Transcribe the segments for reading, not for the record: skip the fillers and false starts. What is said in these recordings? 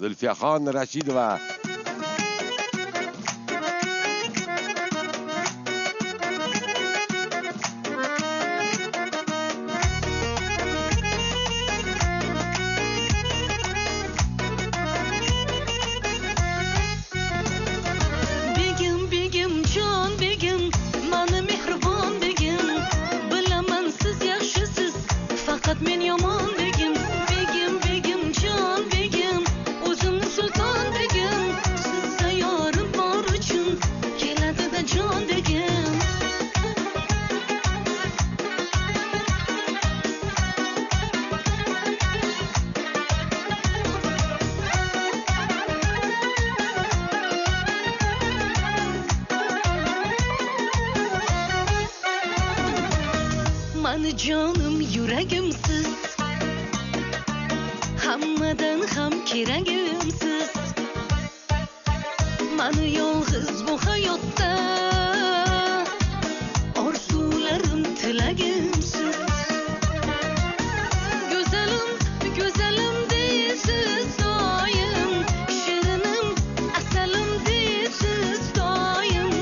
Zulfiyaxon Rashidova. Men yomon begim, begim, begim, jon begim, o'zimni sulton begim, sizda yorim bor uchun keladi-da jon begim. Mani jonim yuragimsiz, hammadan ham keragimsiz. Mani yolg'iz bu hayotda orzularim tilagimsiz. Go'zalim, go'zalim deysiz doim, shirinim, asalim deysiz doim.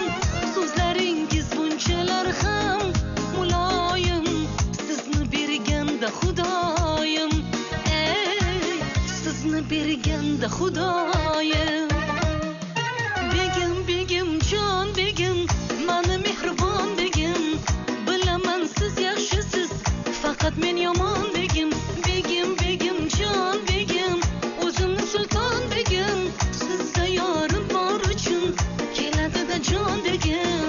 So'zlaringiz bunchalar ham muloyim, sizni berganda Xudoyim, sizni berganda Xudoyim. Begim, begim, jon begim, mani mehribon begim, bilaman siz yaxshisiz, faqat men yomon begim. Begim, begim, jon begim, o'zimni sulton begim, sizda yorim bor uchun keladi-da jon begim.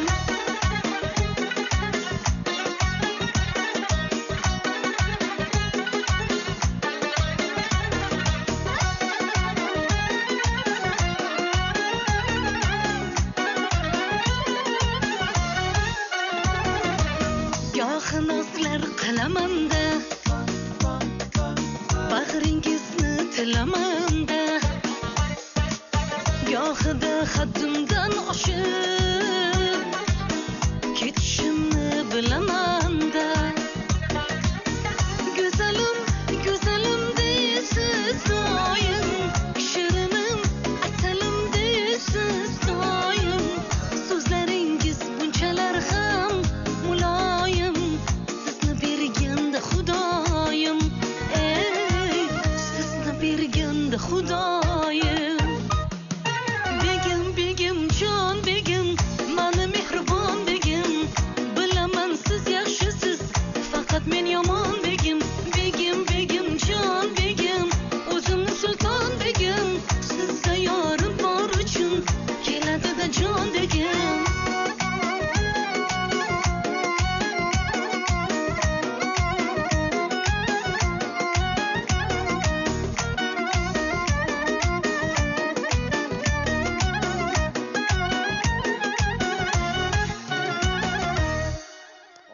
Gohi nozlar qilamanda, bag'ringizni tilamanda, gohida haddimdan oshib ketishimni bilamanda. Go'zalim, go'zalim deysiz doim,